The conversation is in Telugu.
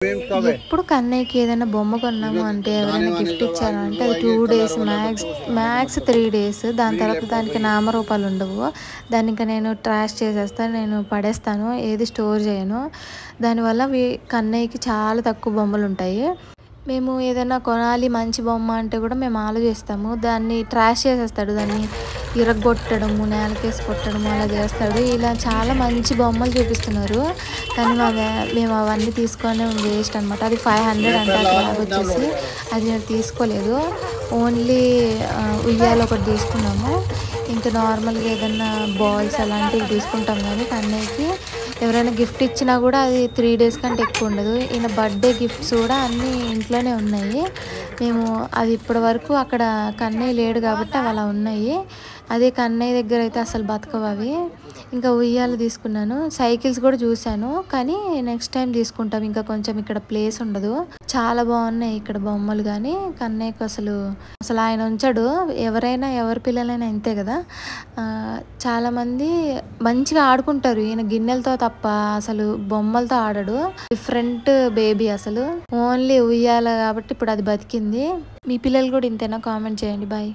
ఎప్పుడు కన్నయ్యకి ఏదైనా బొమ్మ కొన్నాము అంటే ఎవరైనా గిఫ్ట్ ఇచ్చారు అంటే అది 2 డేస్ మ్యాక్స్ 3 డేస్. దాని తర్వాత దానికి నామరూపాలు ఉండవు. దాన్ని ఇంకా నేను ట్రాష్ చేసేస్తాను, నేను పడేస్తాను, ఏది స్టోర్ చేయను. దానివల్ల కన్నయ్యకి చాలా తక్కువ బొమ్మలు ఉంటాయి. మేము ఏదైనా కొనాలి మంచి బొమ్మ అంటే కూడా మేము ఆలోచిస్తాము. దాన్ని ట్రాష్ చేసేస్తాడు, దాన్ని ఇరగొట్టడము, నేలకేసి కొట్టడము అలా చేస్తాడు. ఇలా చాలా మంచి బొమ్మలు చూపిస్తున్నారు కానీ మేము అవన్నీ తీసుకొని వేస్ట్ అనమాట. అది 500 అంటే ఆ బ్యాగ్ వచ్చేసి అది నేను తీసుకోలేదు. ఓన్లీ ఉయ్యాల ఒకటి తీసుకున్నాము. ఇంకా నార్మల్గా ఏదైనా బాల్స్ అలాంటివి తీసుకుంటాం కానీ కన్నయ్యకి ఎవరైనా గిఫ్ట్ ఇచ్చినా కూడా అది 3 డేస్ కంటే ఎక్కువ ఉండదు. ఈయన బర్త్డే గిఫ్ట్స్ కూడా అన్నీ ఇంట్లోనే ఉన్నాయి. మేము అది ఇప్పటి వరకు అక్కడ కన్నయ్య లేడు కాబట్టి అవి అలా ఉన్నాయి. అదే కన్నయ్య దగ్గర అయితే అసలు బతకవు అవి. ఇంకా ఉయ్యాలు తీసుకున్నాను. సైకిల్స్ కూడా చూశాను కానీ నెక్స్ట్ టైం తీసుకుంటాం, ఇంకా కొంచెం ఇక్కడ ప్లేస్ ఉండదు. చాలా బాగున్నాయి ఇక్కడ బొమ్మలు కానీ కన్నయ్యకు అసలు ఆయన ఉంచాడు. ఎవరి పిల్లలైనా ఇంతే కదా. చాలామంది మంచిగా ఆడుకుంటారు, ఈయన గిన్నెలతో తప్ప అసలు బొమ్మలతో ఆడడు. డిఫరెంట్ బేబీ అసలు. ఓన్లీ ఉయ్యాల కాబట్టి ఇప్పుడు అది బతికింది. మీ పిల్లలు కూడా ఇంతేనా? కామెంట్ చేయండి. బాయ్.